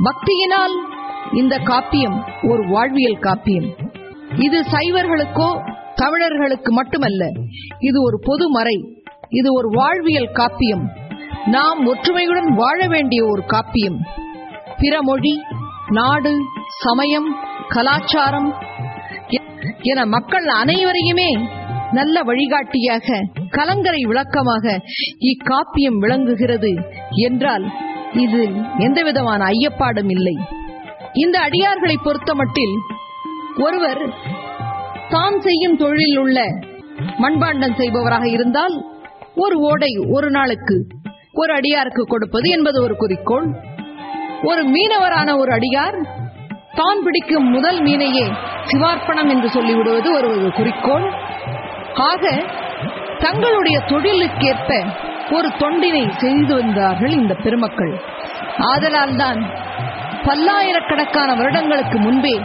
பக்தியினால் இந்த காப்பியம் ஒரு வாழ்வியல் காப்பியம். இது சைவர்களுக்கோ தமிழர்களுக்கு மட்டுமல்ல, இது ஒரு பொதுமறை, இது ஒரு வாழ்வியல் காப்பியம். நாம் ஒற்றுமையுடன் வாழ வேண்டிய ஒரு காப்பியம். பிற மொழி, நாடு, சமயம், கலாச்சாரம் என மக்கள் அனைவரையுமே நல்ல வழிகாட்டியாக, கலங்கரை விளக்கமாக இக்காப்பியம் விளங்குகிறது என்றால் இதில் எந்தவிதமான ஐயப்பாடும் இல்லை. இந்த அடியார்களை பொறுத்தமட்டில் ஒருவர் தான் செய்யும் தொழிலில் உள்ள மண்பாண்டம் செய்பவராக இருந்தால் ஒரு ஓடை ஒரு நாளுக்கு ஒரு அடியாருக்கு கொடுப்பது என்பது ஒரு குறிக்கோள். ஒரு மீனவரான ஒரு அடியார் தான் பிடிக்கும் முதல் மீனையே சிவார்ப்பணம் என்று சொல்லிவிடுவது ஒரு குறிக்கோள். ஆக தங்களுடைய தொழிலுக்கேற்ப ஒரு தொண்டினை செய்து வந்தார்கள் இந்த பெருமக்கள். ஆதலால் தான் பல்லாயிரக்கணக்கான வருடங்களுக்கு முன்பே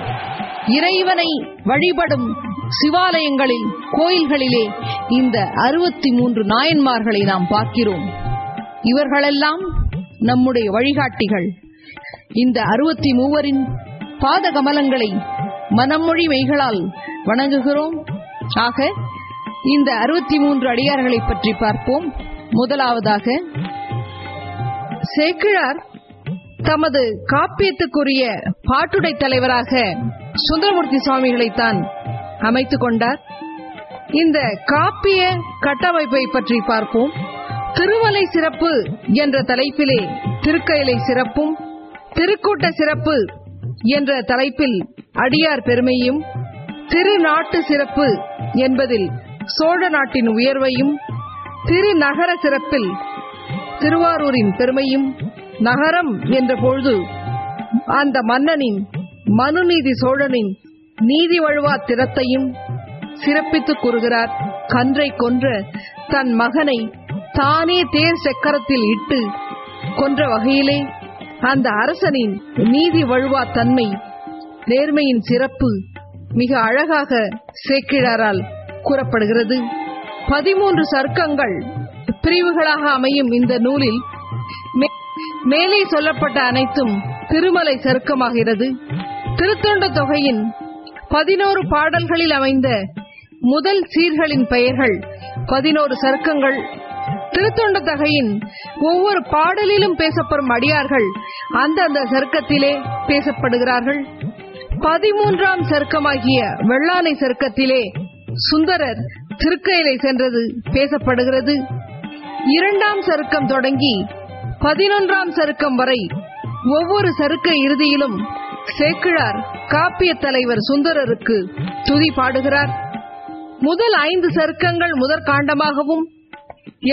இறைவனை வழிபடும் சிவாலயங்களில், கோயில்களிலே இந்த 63 நாயன்மார்களை நாம் பார்க்கிறோம். இவர்களெல்லாம் நம்முடைய வழிகாட்டிகள். இந்த 63 பாத கமலங்களை மனமொழி மெய்களால் வணங்குகிறோம். ஆக இந்த 63 அடியார்களை பற்றி பார்ப்போம். முதலாவதாக சேக்கிழார் தமது காப்பியத்துக்குரிய பாட்டுடை தலைவராக சுந்தரமூர்த்தி சுவாமிகளைத்தான் அமைத்துக் கொண்டார். இந்த காப்பிய கட்டமைப்பை பற்றி பார்ப்போம். திருமலை சிறப்பு என்ற தலைப்பிலே திருக்கயிலை சிறப்பும், திருக்கூட்ட சிறப்பு என்ற தலைப்பில் அடியார் பெருமையும், திருநாட்டு சிறப்பு என்பதில் சோழ நாட்டின் உயர்வையும், திருநகர சிறப்பில் திருவாரூரின் பெருமையும், நகரம் என்ற பொழுது அந்த மன்னனின் மனுநீதி சோழனின் நீதி வழுவா திறத்தையும் சிறப்பித்து கூறுகிறார். கன்றை கொன்ற தன் மகனை தானே தேர் சக்கரத்தில் இட்டு கொன்ற வகையிலே அந்த அரசனின் நீதி வழுவா தன்மை, நேர்மையின் சிறப்பு மிக அழகாக சேக்கிழாரால் கூறப்படுகிறது. 13 சர்க்கங்கள் பிரிவுகளாக அமையும் இந்த நூலில் மேலே சொல்லப்பட்ட அனைத்தும் திருமலை சருக்கமாகிறது. திருத்தொண்ட தொகையின் 11 பாடல்களில் அமைந்த முதல் சீர்களின் பெயர்கள் 11 சருக்கங்கள். திருத்தொண்ட தொகையின் ஒவ்வொரு பாடலிலும் பேசப்படும் அடியார்கள் அந்தந்த சருக்கத்திலே பேசப்படுகிறார்கள். 13ஆம் சருக்கமாகிய வெள்ளானை சருக்கத்திலே சுந்தரர் திருக்கயிலை சென்றது பேசப்படுகிறது. 2ஆம் சருக்கம் தொடங்கி 11ஆம் சருக்கம் வரை ஒவ்வொரு சருக்க இறுதியிலும் சேக்கிழார் காப்பிய தலைவர் சுந்தரருக்கு துதி பாடுகிறார். முதல் 5 சருக்கங்கள் முதற் காண்டமாகவும்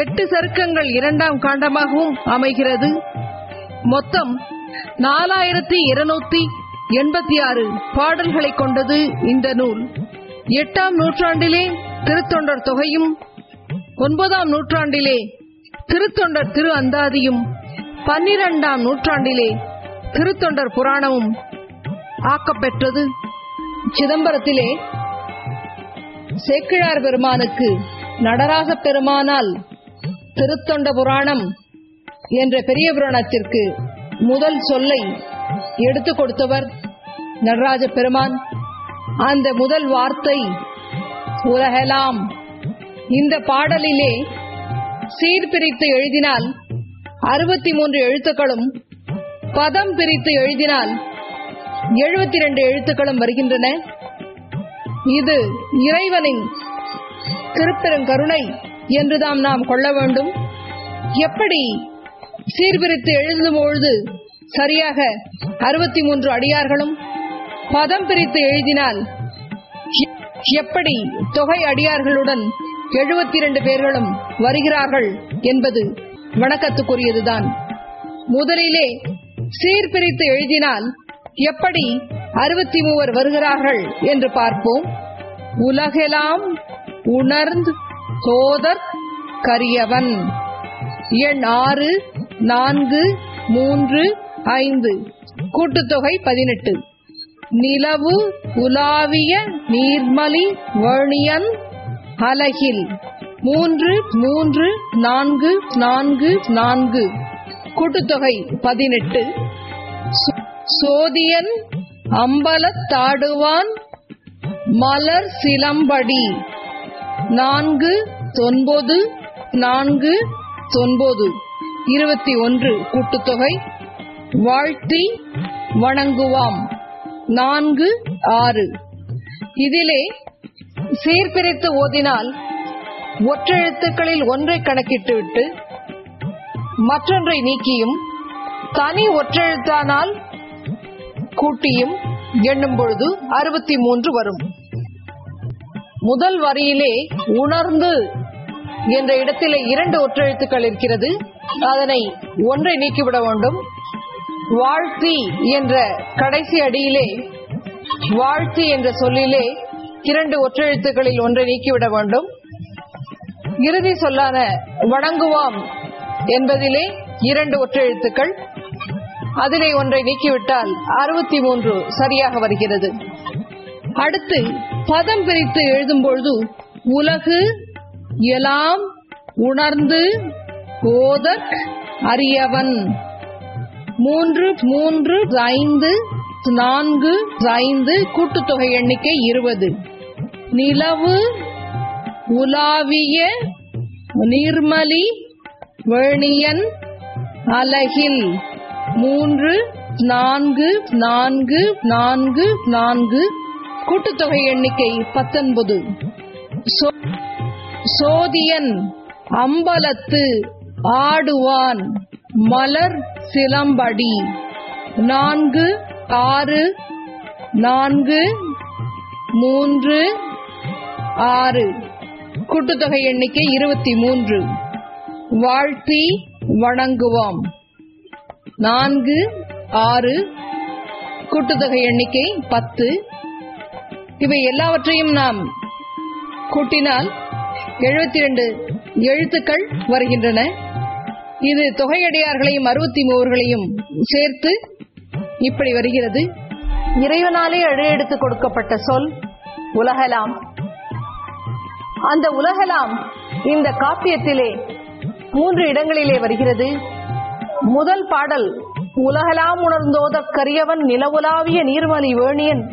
8 சருக்கங்கள் 2ஆம் காண்டமாகவும் அமைகிறது. மொத்தம் 4286 பாடல்களை கொண்டது இந்த நூல். 8ஆம் நூற்றாண்டிலே திருத்தொண்டர் தொகையும், 9ஆம் நூற்றாண்டிலே திருத்தொண்டர் திரு அந்தாதியும், 12ஆம் நூற்றாண்டிலே திருத்தொண்டர் புராணமும் ஆக்கப்பெற்றது. சிதம்பரத்திலே சேக்கிழார் பெருமானுக்கு நடராஜ பெருமானால் திருத்தொண்ட புராணம் என்ற பெரிய புராணத்திற்கு முதல் சொல்லை எடுத்துக் கொடுத்தவர் நடராஜ பெருமான். அந்த முதல் வார்த்தை உலகெல்லாம். இந்த பாடலிலே சீர்பிரித்து எழுதினால் 63 எழுத்துக்களும், பதம் பிரித்து எழுதினால் 72 எழுத்துக்களும் வருகின்றன. இது இறைவனின் திருப்பெருங்கருணை என்றுதான் நாம் கொள்ள வேண்டும். எப்படி சீர்பிரித்து எழுதும்பொழுது சரியாக 63 அடியார்களும், பதம் பிரித்து எழுதினால் எப்படி தொகை அடியார்களுடன் 72 பேர்களும் வருகிறார்கள் என்பது வணக்கத்துக்குரியதுதான். முதலிலே சீர்பிரித்து எழுதினால் எப்படி 63 வருகிறார்கள் என்று பார்ப்போம். உலகெல்லாம் உணர்ந்து தோதற் கரியவன். எண் 6, 4, 3, 5. கூட்டுத்தொகை 18. நிலவு உலாவிய நீர்மலி வேணியன் அலகில் 3, 3, 4, 4, 4. கூட்டுத்தொகை 18. சோதியன் அம்பலத்தாடுவான் மலர் சிலம்படி 4 9 4 9 21 கூட்டுத்தொகை. வாழ்த்தி வணங்குவாம் 4 6. இதிலே சீர்பிரித்து ஓதினால் ஒற்றெழுத்துக்களில் ஒன்றை கணக்கிட்டுவிட்டு மற்றொன்றை நீக்கியும் தனி ஒற்றெழுத்தானால் கூட்டியும் எண்ணும் பொழுது 63 வரும். முதல் வரியிலே உணர்ந்து என்ற இடத்திலே 2 ஒற்றெழுத்துக்கள் இருக்கிறது. அதனை ஒன்றை நீக்கிவிட வேண்டும். வாழ்த்தி என்ற கடைசி அடியிலே வாழ்த்தி என்ற சொல்லிலே 2 ஒற்றெழுத்துக்களில் ஒன்றை நீக்கிவிட வேண்டும். இறுதி சொல்லான வணங்குவாம் என்பதிலே 2 ஒற்றெழுத்துக்கள், அதிலே ஒன்றை நீக்கிவிட்டால் 63 சரியாக வருகிறது. அடுத்து பதம் பிரித்து எழுதும் பொழுது உலகு எலாம் உணர்ந்து ஓதக் அறியவன் 3 3 5 4 5 கூட்டுத்தொகை எண்ணிக்கை 20. நிலவு உலாவிய நீர்மலி வேணியன் அலகில் 3 4 4 4 4 கூட்டுத்தொகை எண்ணிக்கை 19. சோதியன் அம்பலத்து ஆடுவான் மலர் சிலம்படி 4 6 4 3 6 கூட்டுத்தொகை எண்ணிக்கை 23. வாழ்த்தி வணங்குவோம் 4 6 கூட்டுத்தொகை எண்ணிக்கை 10. இவை எல்லாவற்றையும் நாம் கூட்டினால் 72 எழுத்துக்கள் வருகின்றன. இது தொகையடியார்களையும் 63களையும் சேர்த்து இப்படி வருகிறது. இறைவனாலே அழையெடுத்து கொடுக்கப்பட்ட சொல் உலகலாம். அந்த உலகலாம் இந்த காப்பியத்திலே 3 இடங்களிலே வருகிறது. முதல் பாடல் உலகலாம் உணர்ந்தோதக் கரியவன் நிலவுலாவிய நீர்மலி வேணியன்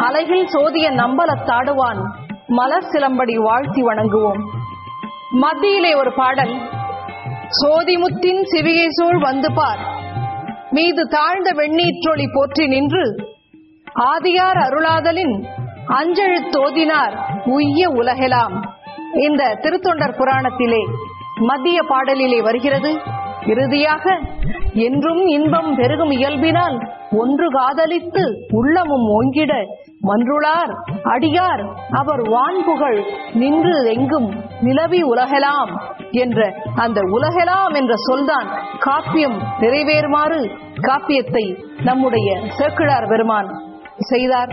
அலகில் சோதியன் அம்பலத்தாடுவான் மலர் சிலம்படி வாழ்த்தி வணங்குவோம். மத்தியிலே ஒரு பாடல் சோதிமுத்தின் சிவிகை சூழ் வந்து பார் மீது தாழ்ந்த வெண்ணீற்றொளி போற்றி நின்று ஆதியார் அருளாதலின் அஞ்செழுத்தோதினார் உய்ய உலகெலாம். இந்த திருத்தொண்டர் புராணத்திலே மத்திய பாடலிலே வருகிறது. இறுதியாக என்றும் இன்பம் பெருகும் இயல்பினால் ஒன்று காதலித்து உள்ளமும் ஓங்கிட மன்றுளார் அடியார் அவர் வான்புகழ் நின்று எங்கும் நிலவி உலகெலாம் என்ற அந்த உலகெலாம் என்ற சொல்தான் காப்பியம் நிறைவேறுமாறு காப்பியத்தை நம்முடைய சேக்கிழார் பெருமான் செய்தார்.